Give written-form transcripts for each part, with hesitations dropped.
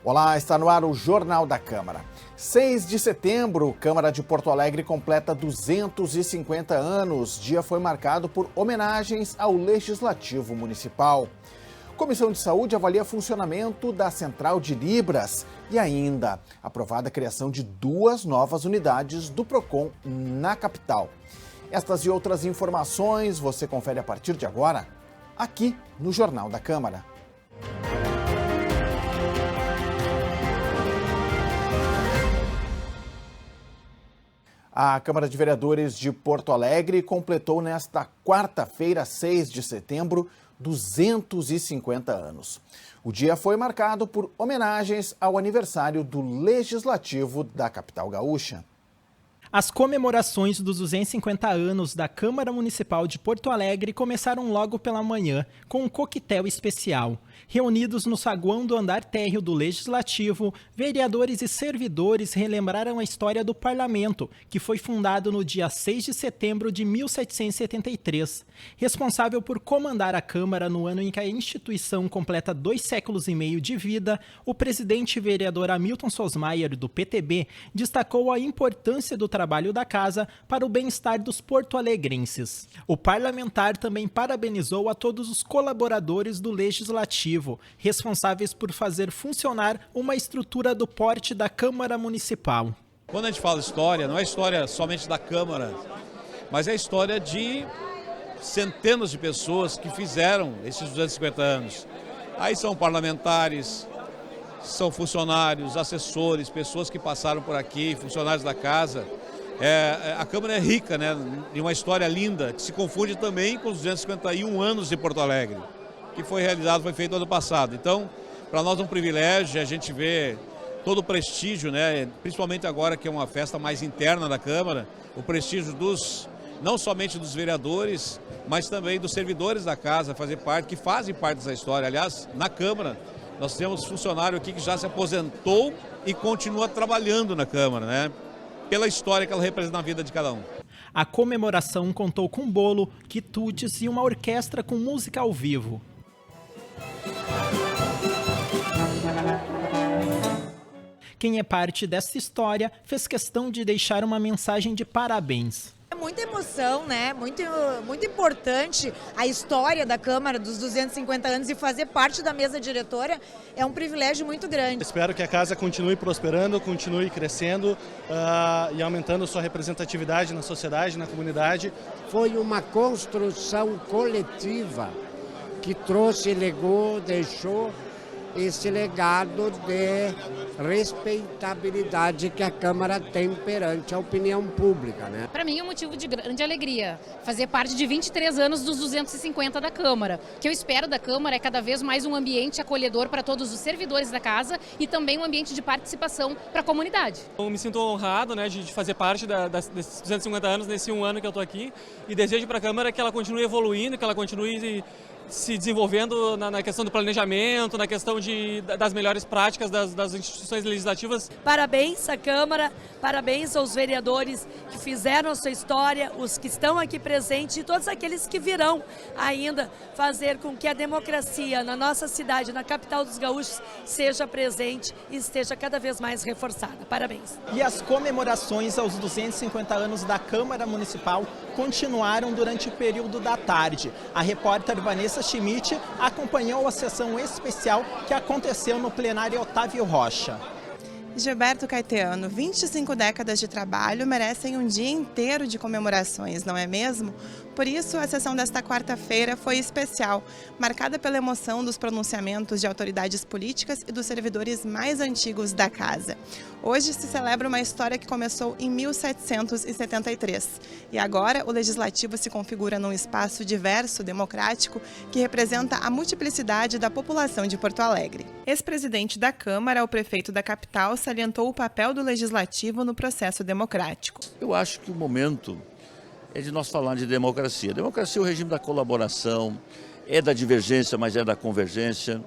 Olá, está no ar o Jornal da Câmara. 6 de setembro, Câmara de Porto Alegre completa 250 anos. O dia foi marcado por homenagens ao Legislativo Municipal. Comissão de Saúde avalia funcionamento da Central de Libras e ainda aprovada a criação de 2 novas unidades do PROCON na capital. Estas e outras informações você confere a partir de agora, aqui no Jornal da Câmara. A Câmara de Vereadores de Porto Alegre completou nesta quarta-feira, 6 de setembro, 250 anos. O dia foi marcado por homenagens ao aniversário do Legislativo da capital gaúcha. As comemorações dos 250 anos da Câmara Municipal de Porto Alegre começaram logo pela manhã, com um coquetel especial. Reunidos no saguão do andar térreo do Legislativo, vereadores e servidores relembraram a história do Parlamento, que foi fundado no dia 6 de setembro de 1773. Responsável por comandar a Câmara no ano em que a instituição completa 2 séculos e meio de vida, o presidente e vereador Hamilton Sosmaier, do PTB, destacou a importância do trabalho da casa para o bem-estar dos porto-alegrenses. O parlamentar também parabenizou a todos os colaboradores do Legislativo, responsáveis por fazer funcionar uma estrutura do porte da Câmara Municipal. Quando a gente fala história, não é história somente da Câmara, mas é história de centenas de pessoas que fizeram esses 250 anos. Aí são parlamentares, são funcionários, assessores, pessoas que passaram por aqui, funcionários da casa. A Câmara é rica, né, de uma história linda, que se confunde também com os 251 anos de Porto Alegre, que foi feito ano passado. Então, para nós é um privilégio a gente ver todo o prestígio, né, principalmente agora que é uma festa mais interna da Câmara, o prestígio não somente dos vereadores, mas também dos servidores da casa, que fazem parte dessa história. Aliás, na Câmara, nós temos funcionário aqui que já se aposentou e continua trabalhando na Câmara, né, pela história que ela representa na vida de cada um. A comemoração contou com bolo, quitutes e uma orquestra com música ao vivo. Quem é parte dessa história fez questão de deixar uma mensagem de parabéns. É muita emoção, né? Muito importante a história da Câmara dos 250 anos e fazer parte da mesa diretora é um privilégio muito grande. Espero que a casa continue prosperando, continue crescendo e aumentando sua representatividade na sociedade, na comunidade. Foi uma construção coletiva que trouxe, legou, deixou esse legado de respeitabilidade que a Câmara tem perante a opinião pública, né? Para mim é um motivo de grande alegria fazer parte de 23 anos dos 250 da Câmara. O que eu espero da Câmara é cada vez mais um ambiente acolhedor para todos os servidores da casa e também um ambiente de participação para a comunidade. Eu me sinto honrado, né, de fazer parte desses 250 anos, nesse 1 ano que eu estou aqui, e desejo para a Câmara que ela continue evoluindo, que ela continue se desenvolvendo na questão do planejamento, na questão das melhores práticas das instituições legislativas. Parabéns à Câmara, parabéns aos vereadores que fizeram a sua história, os que estão aqui presentes e todos aqueles que virão ainda fazer com que a democracia na nossa cidade, na capital dos gaúchos, seja presente e esteja cada vez mais reforçada. Parabéns. E as comemorações aos 250 anos da Câmara Municipal continuaram durante o período da tarde. A repórter Vanessa Schmidt acompanhou a sessão especial que aconteceu no plenário Otávio Rocha. Gilberto Caetano, 25 décadas de trabalho merecem um dia inteiro de comemorações, não é mesmo? Por isso, a sessão desta quarta-feira foi especial, marcada pela emoção dos pronunciamentos de autoridades políticas e dos servidores mais antigos da casa. Hoje se celebra uma história que começou em 1773 e agora o Legislativo se configura num espaço diverso, democrático, que representa a multiplicidade da população de Porto Alegre. Ex-presidente da Câmara, o prefeito da capital, salientou o papel do Legislativo no processo democrático. Eu acho que o momento é de nós falar de democracia. Democracia é o regime da colaboração, é da divergência, mas é da convergência.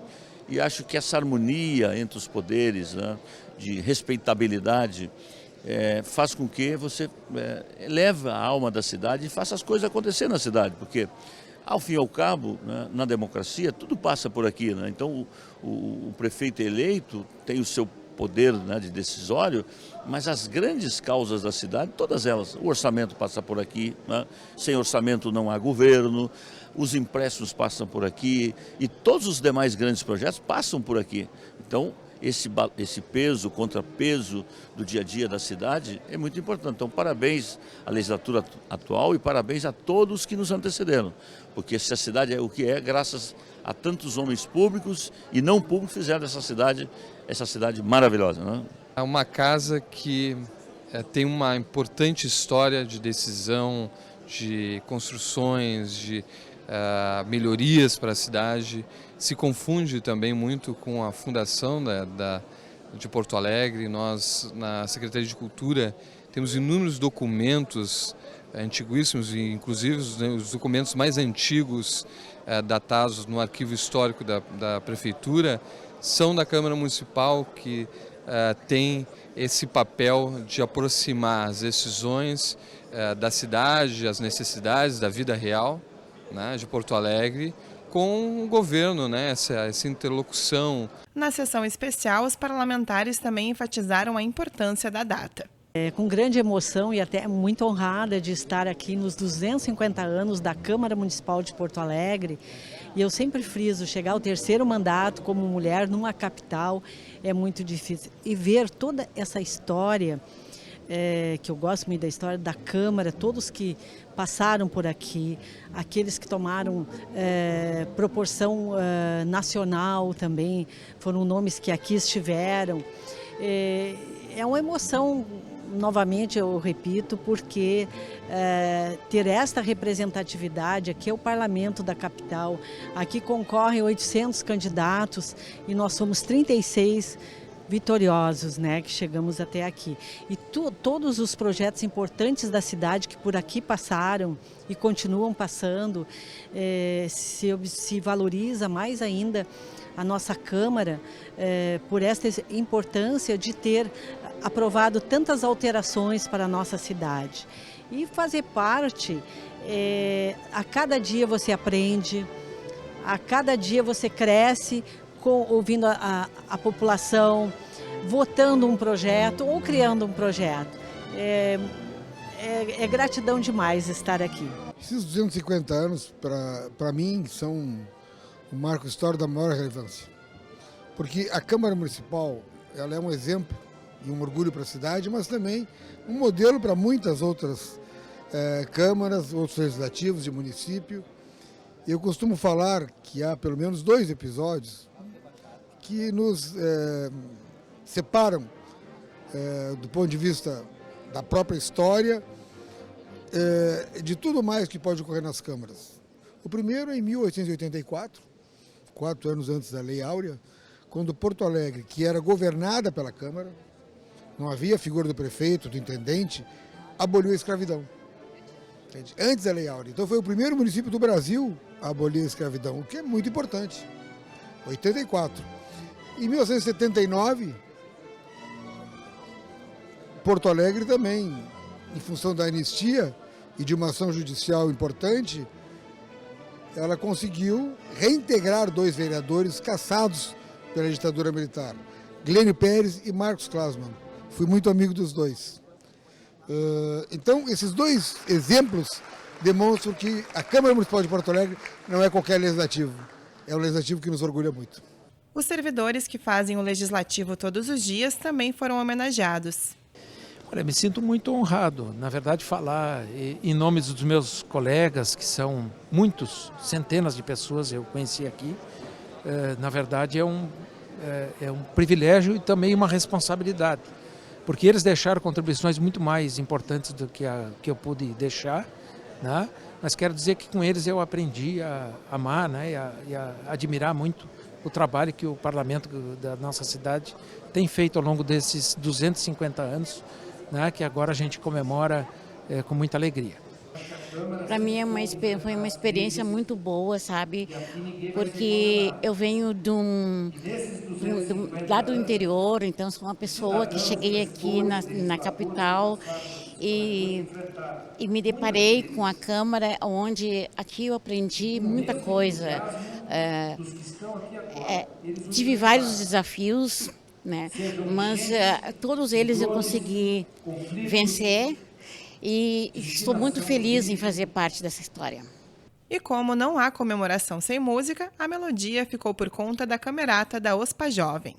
E acho que essa harmonia entre os poderes, né, de respeitabilidade, faz com que você eleve a alma da cidade e faça as coisas acontecer na cidade. Porque Ao fim e ao cabo, né, na democracia, tudo passa por aqui, né? Então o prefeito eleito tem o seu poder, né, de decisório, mas as grandes causas da cidade, todas elas, o orçamento passa por aqui, né? Sem orçamento não há governo, os empréstimos passam por aqui e todos os demais grandes projetos passam por aqui. Então, esse peso, contrapeso do dia a dia da cidade é muito importante. Então, parabéns à legislatura atual e parabéns a todos que nos antecederam, porque essa cidade é o que é graças a tantos homens públicos e não públicos fizeram dessa cidade essa cidade maravilhosa, né? É uma casa que tem uma importante história de decisão, de construções, de melhorias para a cidade. Se confunde também muito com a fundação de Porto Alegre. Nós, na Secretaria de Cultura, temos inúmeros documentos antiguíssimos, inclusive os documentos mais antigos datados no arquivo histórico da Prefeitura, são da Câmara Municipal, que tem esse papel de aproximar as decisões da cidade, as necessidades da vida real, né, de Porto Alegre, com o governo, né, essa interlocução. Na sessão especial, os parlamentares também enfatizaram a importância da data. Com grande emoção e até muito honrada de estar aqui nos 250 anos da Câmara Municipal de Porto Alegre. E eu sempre friso, chegar ao terceiro mandato como mulher numa capital é muito difícil. E ver toda essa história, que eu gosto muito da história da Câmara, todos que passaram por aqui, aqueles que tomaram proporção nacional também, foram nomes que aqui estiveram. É uma emoção, novamente eu repito, porque ter esta representatividade, aqui é o parlamento da capital, aqui concorrem 800 candidatos e nós somos 36 vitoriosos, né, que chegamos até aqui. E todos os projetos importantes da cidade que por aqui passaram e continuam passando, se valoriza mais ainda a nossa Câmara por esta importância de ter aprovado tantas alterações para a nossa cidade. E fazer parte, a cada dia você aprende, a cada dia você cresce, ouvindo a população, votando um projeto ou criando um projeto. É gratidão demais estar aqui. Esses 250 anos, para mim, são um marco histórico da maior relevância. Porque a Câmara Municipal, ela é um exemplo e um orgulho para a cidade, mas também um modelo para muitas outras câmaras, outros legislativos de município. Eu costumo falar que há pelo menos 2 episódios que nos separam do ponto de vista da própria história, de tudo mais que pode ocorrer nas câmaras. O primeiro é em 1884, 4 anos antes da Lei Áurea, quando Porto Alegre, que era governada pela Câmara, não havia figura do prefeito, do intendente, aboliu a escravidão. Antes da Lei Áurea. Então foi o primeiro município do Brasil a abolir a escravidão, o que é muito importante. 84. Em 1979, Porto Alegre também, em função da anistia e de uma ação judicial importante, ela conseguiu reintegrar 2 vereadores cassados pela ditadura militar, Glênio Pérez e Marcos Klasman. Fui muito amigo dos 2. Então, esses 2 exemplos demonstram que a Câmara Municipal de Porto Alegre não é qualquer legislativo, é um legislativo que nos orgulha muito. Os servidores que fazem o legislativo todos os dias também foram homenageados. Olha, me sinto muito honrado, na verdade, falar em nome dos meus colegas, que são muitos, centenas de pessoas eu conheci aqui. Na verdade, é um privilégio e também uma responsabilidade, porque eles deixaram contribuições muito mais importantes do que eu pude deixar, né? Mas quero dizer que com eles eu aprendi a amar, né, e a admirar muito o trabalho que o parlamento da nossa cidade tem feito ao longo desses 250 anos, né, que agora a gente comemora com muita alegria. Para mim foi uma experiência muito boa, sabe? Porque eu venho lá do interior, então sou uma pessoa que cheguei aqui na capital e me deparei com a Câmara, onde aqui eu aprendi muita coisa. Tive vários desafios, né? Mas todos eles eu consegui vencer e estou muito feliz em fazer parte dessa história. E como não há comemoração sem música, a melodia ficou por conta da camerata da OSPA Jovem.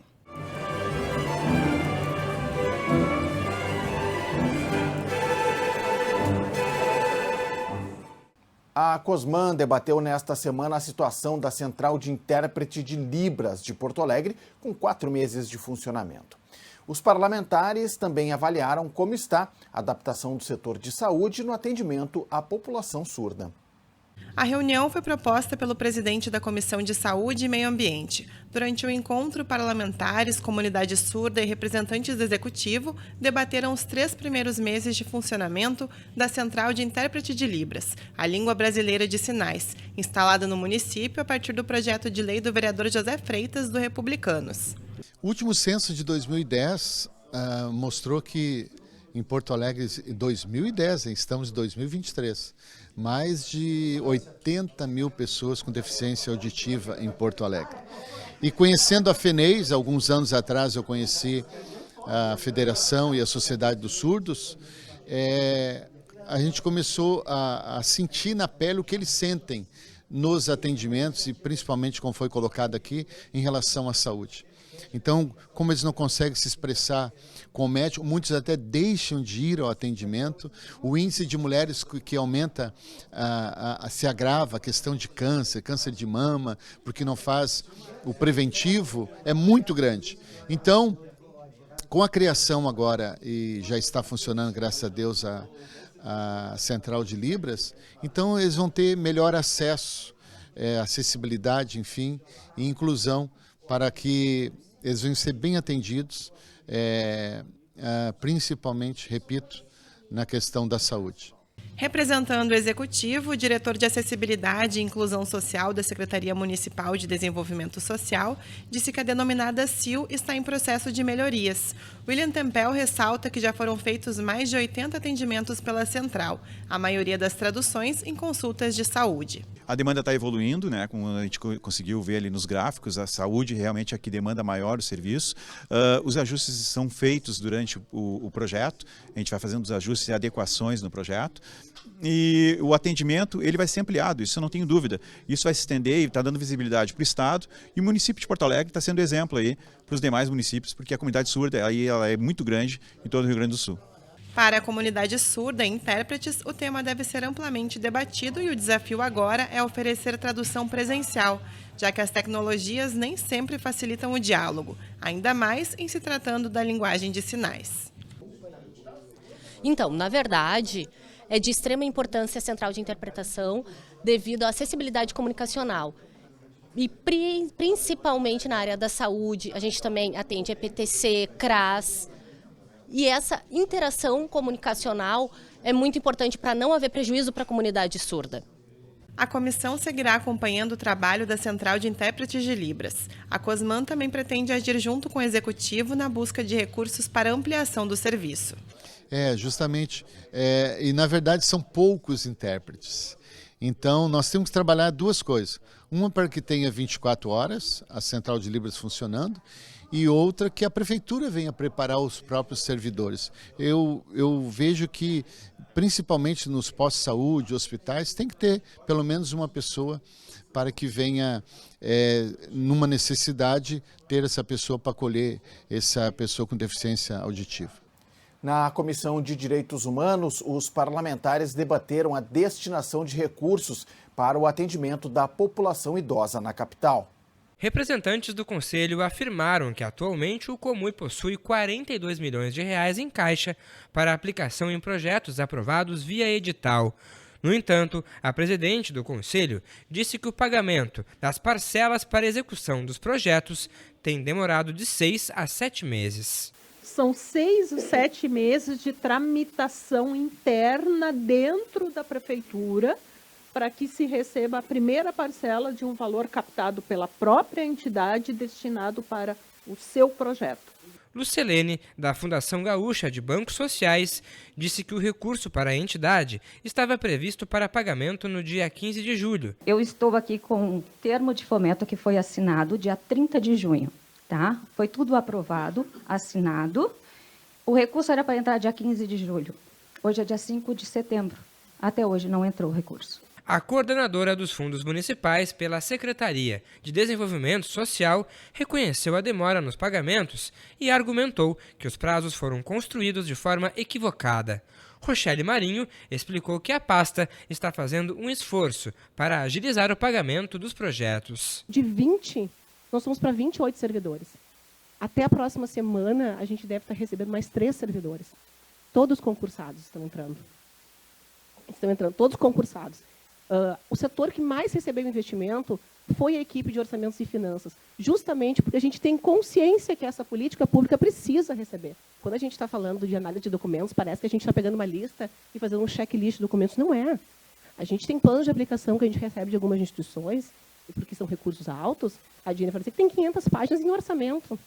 A Cosman debateu nesta semana a situação da Central de Intérprete de Libras de Porto Alegre, com 4 meses de funcionamento. Os parlamentares também avaliaram como está a adaptação do setor de saúde no atendimento à população surda. A reunião foi proposta pelo presidente da Comissão de Saúde e Meio Ambiente. Durante o encontro, parlamentares, comunidade surda e representantes do Executivo debateram os 3 primeiros meses de funcionamento da Central de Intérprete de Libras, a língua brasileira de sinais, instalada no município a partir do projeto de lei do vereador José Freitas, do Republicanos. O último censo de 2010 mostrou que em Porto Alegre, em 2010, estamos em 2023, mais de 80 mil pessoas com deficiência auditiva em Porto Alegre. E conhecendo a FENEIS, alguns anos atrás eu conheci a Federação e a Sociedade dos Surdos, a gente começou a sentir na pele o que eles sentem nos atendimentos e principalmente, como foi colocado aqui, em relação à saúde. Então, como eles não conseguem se expressar com o médico, muitos até deixam de ir ao atendimento. O índice de mulheres que aumenta, se agrava, a questão de câncer de mama, porque não faz o preventivo, é muito grande. Então, com a criação agora, e já está funcionando, graças a Deus, a Central de Libras, então eles vão ter melhor acesso, acessibilidade, enfim, e inclusão, para que eles venham ser bem atendidos, principalmente, repito, na questão da saúde. Representando o Executivo, o diretor de Acessibilidade e Inclusão Social da Secretaria Municipal de Desenvolvimento Social disse que a denominada CIL está em processo de melhorias. William Tempel ressalta que já foram feitos mais de 80 atendimentos pela central, a maioria das traduções em consultas de saúde. A demanda está evoluindo, né? Como a gente conseguiu ver ali nos gráficos, a saúde realmente é a que demanda maior o serviço. Os ajustes são feitos durante o projeto, a gente vai fazendo os ajustes e adequações no projeto. E o atendimento ele vai ser ampliado, isso eu não tenho dúvida. Isso vai se estender e está dando visibilidade para o Estado. E o município de Porto Alegre está sendo exemplo aí para os demais municípios, porque a comunidade surda aí, ela é muito grande em todo o Rio Grande do Sul. Para a comunidade surda e intérpretes, o tema deve ser amplamente debatido e o desafio agora é oferecer tradução presencial, já que as tecnologias nem sempre facilitam o diálogo, ainda mais em se tratando da linguagem de sinais. Então, na verdade, é de extrema importância a central de interpretação devido à acessibilidade comunicacional. E principalmente na área da saúde, a gente também atende EPTC, CRAS. E essa interação comunicacional é muito importante para não haver prejuízo para a comunidade surda. A comissão seguirá acompanhando o trabalho da Central de Intérpretes de Libras. A Cosman também pretende agir junto com o Executivo na busca de recursos para ampliação do serviço. Justamente. E na verdade são poucos intérpretes. Então nós temos que trabalhar 2 coisas. Uma para que tenha 24 horas, a Central de Libras funcionando, e outra que a Prefeitura venha preparar os próprios servidores. Eu vejo que, principalmente nos postos de saúde, hospitais, tem que ter pelo menos uma pessoa para que venha, numa necessidade, ter essa pessoa para acolher essa pessoa com deficiência auditiva. Na Comissão de Direitos Humanos, os parlamentares debateram a destinação de recursos para o atendimento da população idosa na capital. Representantes do Conselho afirmaram que atualmente o Comui possui 42 milhões de reais em caixa para aplicação em projetos aprovados via edital. No entanto, a presidente do Conselho disse que o pagamento das parcelas para execução dos projetos tem demorado de 6 a 7 meses. São 6 ou 7 meses de tramitação interna dentro da Prefeitura para que se receba a primeira parcela de um valor captado pela própria entidade destinado para o seu projeto. Lucelene, da Fundação Gaúcha de Bancos Sociais, disse que o recurso para a entidade estava previsto para pagamento no dia 15 de julho. Eu estou aqui com um termo de fomento que foi assinado dia 30 de junho. Tá? Foi tudo aprovado, assinado. O recurso era para entrar dia 15 de julho. Hoje é dia 5 de setembro. Até hoje não entrou o recurso. A coordenadora dos fundos municipais pela Secretaria de Desenvolvimento Social reconheceu a demora nos pagamentos e argumentou que os prazos foram construídos de forma equivocada. Rochelle Marinho explicou que a pasta está fazendo um esforço para agilizar o pagamento dos projetos. De 20, nós somos para 28 servidores. Até a próxima semana, a gente deve estar recebendo mais 3 servidores. Todos concursados estão entrando. Todos concursados. O setor que mais recebeu investimento foi a equipe de orçamentos e finanças, justamente porque a gente tem consciência que essa política pública precisa receber. Quando a gente está falando de análise de documentos, parece que a gente está pegando uma lista e fazendo um checklist de documentos. Não é. A gente tem planos de aplicação que a gente recebe de algumas instituições, e porque são recursos altos, a Diana falou assim, que tem 500 páginas em orçamento.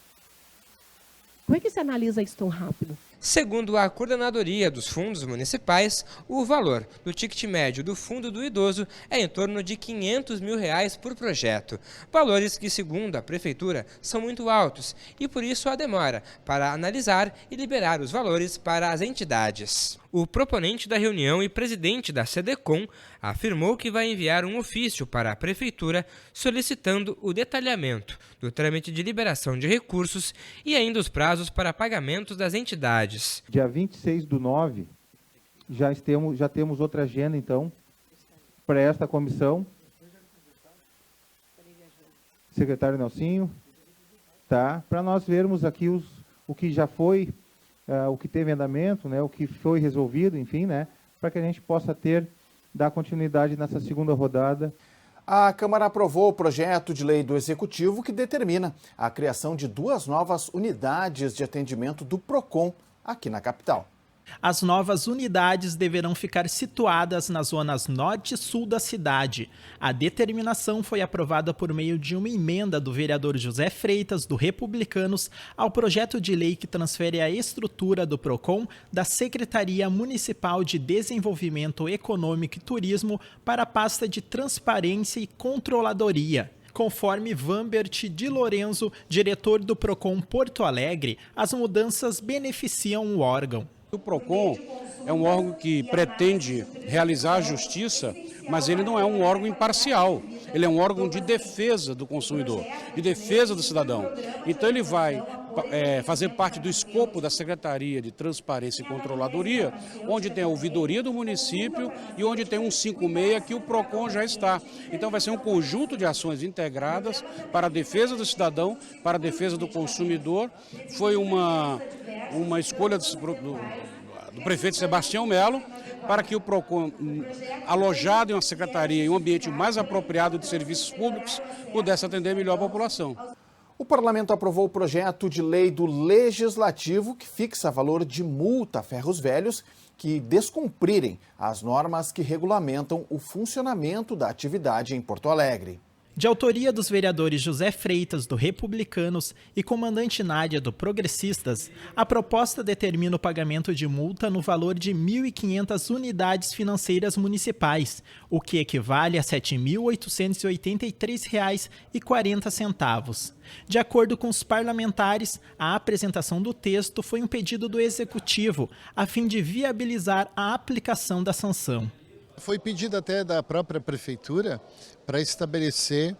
Como é que se analisa isso tão rápido? Segundo a coordenadoria dos fundos municipais, o valor do ticket médio do Fundo do Idoso é em torno de R$ 500 mil por projeto. Valores que, segundo a Prefeitura, são muito altos e por isso a demora para analisar e liberar os valores para as entidades. O proponente da reunião e presidente da SEDECOM afirmou que vai enviar um ofício para a Prefeitura solicitando o detalhamento do trâmite de liberação de recursos e ainda os prazos para pagamentos das entidades. Dia 26/9, já temos outra agenda, então, para esta comissão. Secretário Nelsinho, tá? Para nós vermos aqui o que já foi, o que teve andamento, né? O que foi resolvido, enfim, né? Para que a gente possa dar continuidade nessa segunda rodada. A Câmara aprovou o projeto de lei do Executivo que determina a criação de 2 novas unidades de atendimento do PROCON aqui na capital. As novas unidades deverão ficar situadas nas zonas norte e sul da cidade. A determinação foi aprovada por meio de uma emenda do vereador José Freitas, do Republicanos, ao projeto de lei que transfere a estrutura do PROCON da Secretaria Municipal de Desenvolvimento Econômico e Turismo para a pasta de Transparência e Controladoria. Conforme Vambert de Lorenzo, diretor do PROCON Porto Alegre, as mudanças beneficiam o órgão. O PROCON é um órgão que pretende realizar a justiça, mas ele não é um órgão imparcial. Ele é um órgão de defesa do consumidor, de defesa do cidadão. Então ele vai fazer parte do escopo da Secretaria de Transparência e Controladoria, onde tem a ouvidoria do município e onde tem um 56 que o PROCON já está. Então vai ser um conjunto de ações integradas para a defesa do cidadão, para a defesa do consumidor. Foi uma escolha do prefeito Sebastião Melo para que o PROCON, alojado em uma secretaria, em um ambiente mais apropriado de serviços públicos, pudesse atender melhor a população. O parlamento aprovou o projeto de lei do Legislativo que fixa valor de multa a ferros velhos que descumprirem as normas que regulamentam o funcionamento da atividade em Porto Alegre. De autoria dos vereadores José Freitas, do Republicanos, e comandante Nádia, do Progressistas, a proposta determina o pagamento de multa no valor de 1.500 unidades financeiras municipais, o que equivale a R$ 7.883,40. De acordo com os parlamentares, a apresentação do texto foi um pedido do Executivo, a fim de viabilizar a aplicação da sanção. Foi pedido até da própria Prefeitura para estabelecer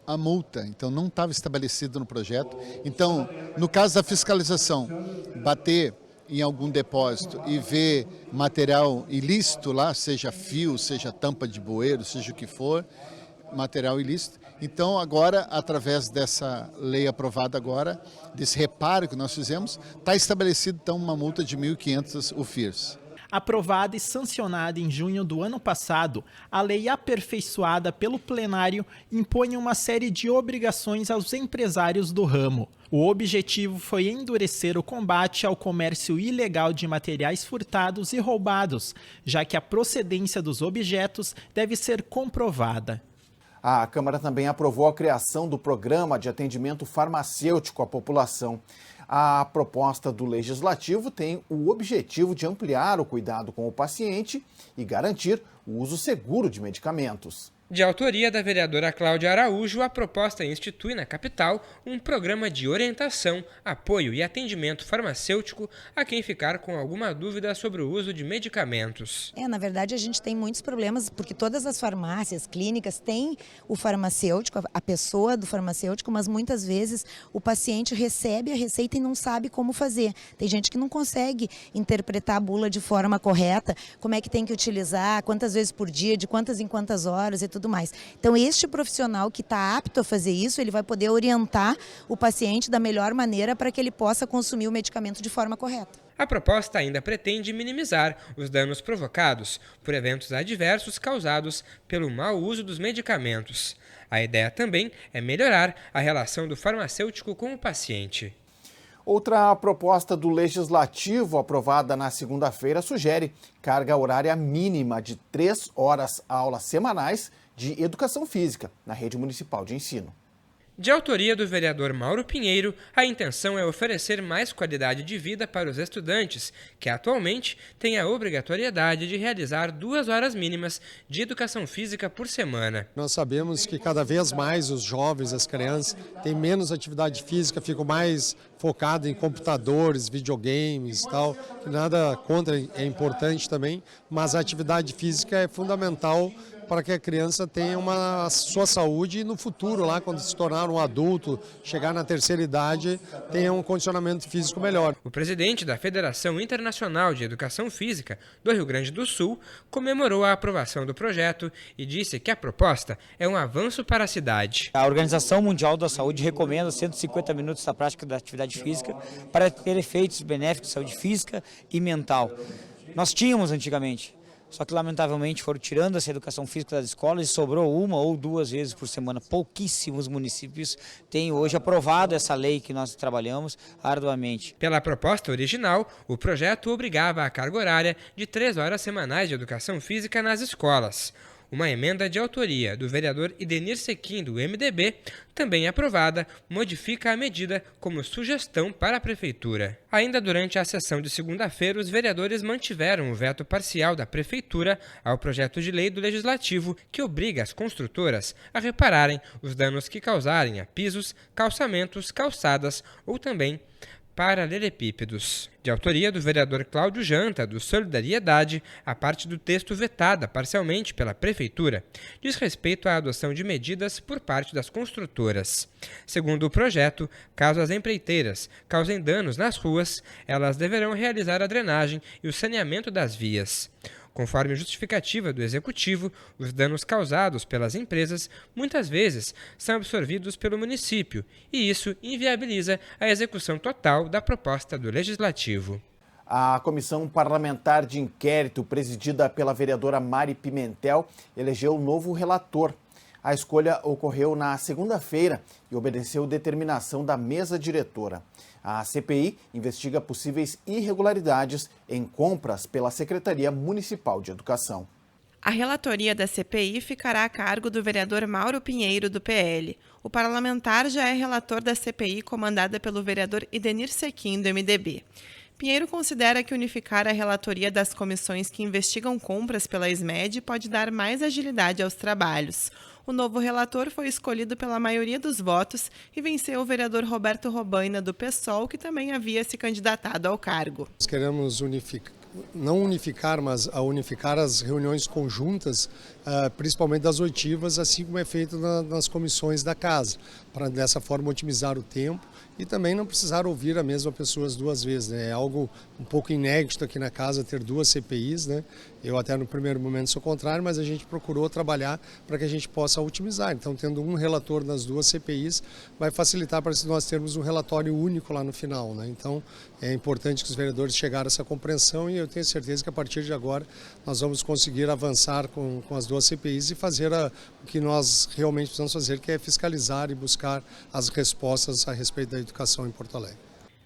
a multa, então não estava estabelecido no projeto. Então, no caso da fiscalização, bater em algum depósito e ver material ilícito lá, seja fio, seja tampa de bueiro, seja o que for, material ilícito. Então, agora, através dessa lei aprovada agora, desse reparo que nós fizemos, está estabelecido então uma multa de 1.500 UFIRs. Aprovada e sancionada em junho do ano passado, a lei aperfeiçoada pelo plenário impõe uma série de obrigações aos empresários do ramo. O objetivo foi endurecer o combate ao comércio ilegal de materiais furtados e roubados, já que a procedência dos objetos deve ser comprovada. A Câmara também aprovou a criação do Programa de Atendimento Farmacêutico à População. A proposta do Legislativo tem o objetivo de ampliar o cuidado com o paciente e garantir o uso seguro de medicamentos. De autoria da vereadora Cláudia Araújo, a proposta institui na capital um programa de orientação, apoio e atendimento farmacêutico a quem ficar com alguma dúvida sobre o uso de medicamentos. Na verdade, a gente tem muitos problemas, porque todas as farmácias, clínicas, têm o farmacêutico, a pessoa do farmacêutico, mas muitas vezes o paciente recebe a receita e não sabe como fazer. Tem gente que não consegue interpretar a bula de forma correta, como é que tem que utilizar, quantas vezes por dia, de quantas em quantas horas e tudo mais. Então, este profissional que está apto a fazer isso, ele vai poder orientar o paciente da melhor maneira para que ele possa consumir o medicamento de forma correta. A proposta ainda pretende minimizar os danos provocados por eventos adversos causados pelo mau uso dos medicamentos. A ideia também é melhorar a relação do farmacêutico com o paciente. Outra proposta do Legislativo, aprovada na segunda-feira, sugere carga horária mínima de 3 horas aulas semanais de educação física na rede municipal de ensino. De autoria do vereador Mauro Pinheiro, a intenção é oferecer mais qualidade de vida para os estudantes, que atualmente têm a obrigatoriedade de realizar 2 horas mínimas de educação física por semana. Nós sabemos que cada vez mais os jovens, as crianças, têm menos atividade física, ficam mais focados em computadores, videogames e tal, que nada contra, é importante também, mas a atividade física é fundamental para que a criança tenha a sua saúde e no futuro, lá quando se tornar um adulto, chegar na terceira idade, tenha um condicionamento físico melhor. O presidente da Federação Internacional de Educação Física do Rio Grande do Sul comemorou a aprovação do projeto e disse que a proposta é um avanço para a cidade. A Organização Mundial da Saúde recomenda 150 minutos da prática da atividade física para ter efeitos benéficos de saúde física e mental. Nós tínhamos antigamente. Só que, lamentavelmente, foram tirando essa educação física das escolas e sobrou 1 ou 2 vezes por semana. Pouquíssimos municípios têm hoje aprovado essa lei que nós trabalhamos arduamente. Pela proposta original, o projeto obrigava a carga horária de 3 horas semanais de educação física nas escolas. Uma emenda de autoria do vereador Idenir Sequim, do MDB, também aprovada, modifica a medida como sugestão para a Prefeitura. Ainda durante a sessão de segunda-feira, os vereadores mantiveram o veto parcial da Prefeitura ao projeto de lei do Legislativo que obriga as construtoras a repararem os danos que causarem a pisos, calçamentos, calçadas ou também paralelepípedos. De autoria do vereador Cláudio Janta, do Solidariedade, a parte do texto vetada parcialmente pela Prefeitura diz respeito à adoção de medidas por parte das construtoras. Segundo o projeto, caso as empreiteiras causem danos nas ruas, elas deverão realizar a drenagem e o saneamento das vias. Conforme justificativa do Executivo, os danos causados pelas empresas muitas vezes são absorvidos pelo município e isso inviabiliza a execução total da proposta do Legislativo. A Comissão Parlamentar de Inquérito, presidida pela vereadora Mari Pimentel, elegeu um novo relator. A escolha ocorreu na segunda-feira e obedeceu determinação da mesa diretora. A CPI investiga possíveis irregularidades em compras pela Secretaria Municipal de Educação. A relatoria da CPI ficará a cargo do vereador Mauro Pinheiro, do PL. O parlamentar já é relator da CPI comandada pelo vereador Idenir Sequim, do MDB. Pinheiro considera que unificar a relatoria das comissões que investigam compras pela SMED pode dar mais agilidade aos trabalhos. O novo relator foi escolhido pela maioria dos votos e venceu o vereador Roberto Robaina, do PSOL, que também havia se candidatado ao cargo. Nós queremos não unificar, mas unificar as reuniões conjuntas, principalmente das oitivas, assim como é feito nas comissões da casa, para dessa forma otimizar o tempo e também não precisar ouvir a mesma pessoa 2 vezes, né? É algo um pouco inédito aqui na casa ter 2 CPIs, né? Eu até no primeiro momento sou contrário, mas a gente procurou trabalhar para que a gente possa otimizar. Então, tendo um relator nas 2 CPIs, vai facilitar para nós termos um relatório único lá no final, né? Então, é importante que os vereadores chegaram a essa compreensão e eu tenho certeza que a partir de agora nós vamos conseguir avançar com as 2 CPIs e fazer o que nós realmente precisamos fazer, que é fiscalizar e buscar as respostas a respeito da educação em Porto Alegre.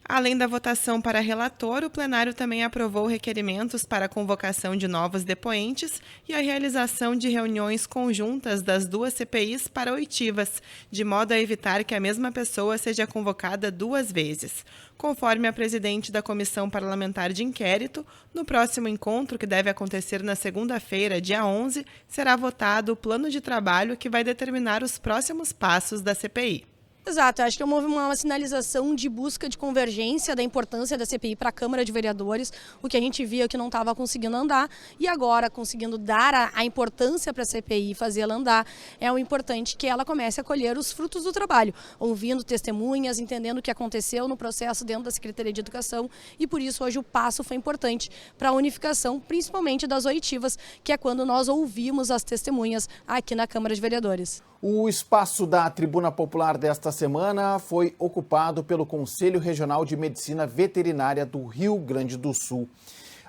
Além da votação para relator, o plenário também aprovou requerimentos para a convocação de novos depoentes e a realização de reuniões conjuntas das duas CPIs para oitivas, de modo a evitar que a mesma pessoa seja convocada 2 vezes. Conforme a presidente da Comissão Parlamentar de Inquérito, no próximo encontro, que deve acontecer na segunda-feira, dia 11, será votado o plano de trabalho que vai determinar os próximos passos da CPI. Exato, acho que houve uma sinalização de busca de convergência da importância da CPI para a Câmara de Vereadores, o que a gente via que não estava conseguindo andar, e agora conseguindo dar a importância para a CPI e fazê-la andar, é o importante que ela comece a colher os frutos do trabalho, ouvindo testemunhas, entendendo o que aconteceu no processo dentro da Secretaria de Educação, e por isso hoje o passo foi importante para a unificação, principalmente das oitivas, que é quando nós ouvimos as testemunhas aqui na Câmara de Vereadores. O espaço da Tribuna Popular desta semana foi ocupado pelo Conselho Regional de Medicina Veterinária do Rio Grande do Sul.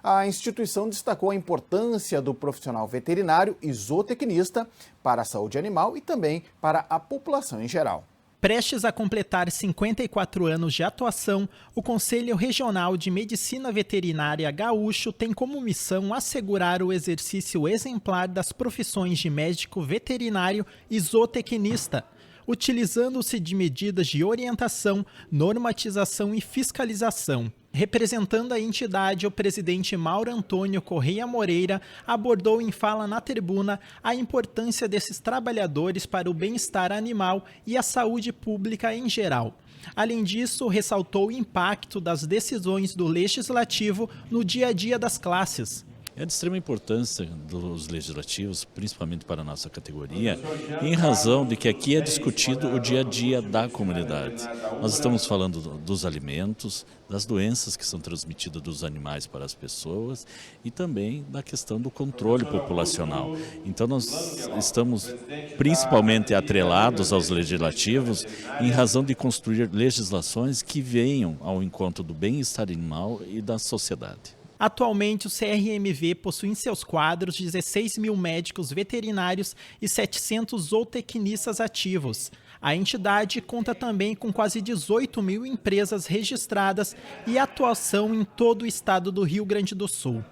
A instituição destacou a importância do profissional veterinário e zootecnista para a saúde animal e também para a população em geral. Prestes a completar 54 anos de atuação, o Conselho Regional de Medicina Veterinária Gaúcho tem como missão assegurar o exercício exemplar das profissões de médico veterinário e zootecnista, utilizando-se de medidas de orientação, normatização e fiscalização. Representando a entidade, o presidente Mauro Antônio Correia Moreira abordou em fala na tribuna a importância desses trabalhadores para o bem-estar animal e a saúde pública em geral. Além disso, ressaltou o impacto das decisões do Legislativo no dia a dia das classes. É de extrema importância dos legislativos, principalmente para a nossa categoria, em razão de que aqui é discutido o dia a dia da comunidade. Nós estamos falando dos alimentos, das doenças que são transmitidas dos animais para as pessoas e também da questão do controle populacional. Então nós estamos principalmente atrelados aos legislativos em razão de construir legislações que venham ao encontro do bem-estar animal e da sociedade. Atualmente, o CRMV possui em seus quadros 16 mil médicos veterinários e 700 zootecnistas ativos. A entidade conta também com quase 18 mil empresas registradas e atuação em todo o estado do Rio Grande do Sul.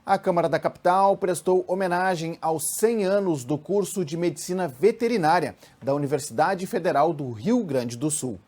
A Câmara da Capital prestou homenagem aos 100 anos do curso de Medicina Veterinária da Universidade Federal do Rio Grande do Sul.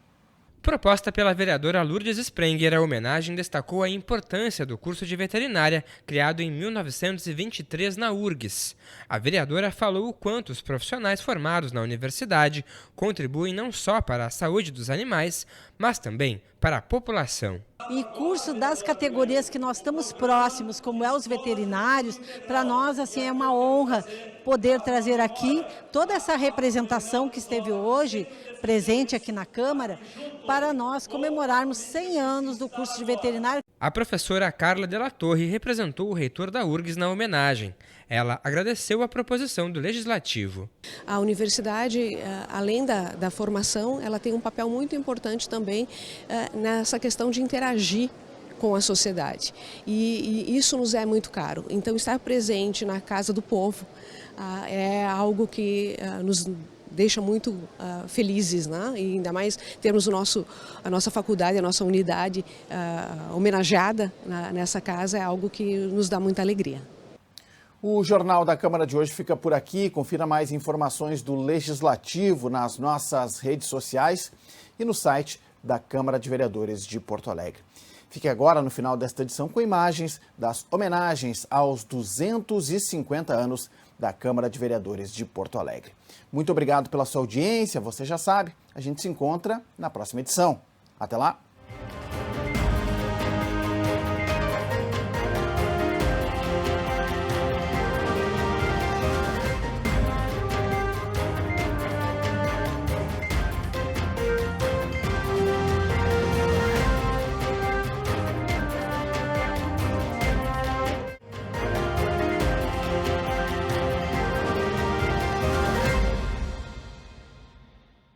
Proposta pela vereadora Lourdes Sprenger, a homenagem destacou a importância do curso de veterinária, criado em 1923 na URGS. A vereadora falou o quanto os profissionais formados na universidade contribuem não só para a saúde dos animais, mas também para a população. E curso das categorias que nós estamos próximos, como é os veterinários, para nós assim é uma honra poder trazer aqui toda essa representação que esteve hoje presente aqui na Câmara, para nós comemorarmos 100 anos do curso de veterinário. A professora Carla Della Torre representou o reitor da URGS na homenagem. Ela agradeceu a proposição do Legislativo. A universidade, além da formação, ela tem um papel muito importante também nessa questão de interagir com a sociedade. E isso nos é muito caro. Então, estar presente na Casa do Povo é algo que nos deixa muito felizes, né? E ainda mais termos a nossa faculdade, a nossa unidade homenageada nessa casa é algo que nos dá muita alegria. O Jornal da Câmara de hoje fica por aqui. Confira mais informações do Legislativo nas nossas redes sociais e no site da Câmara de Vereadores de Porto Alegre. Fique agora no final desta edição com imagens das homenagens aos 250 anos da Câmara de Vereadores de Porto Alegre. Muito obrigado pela sua audiência, você já sabe, a gente se encontra na próxima edição. Até lá!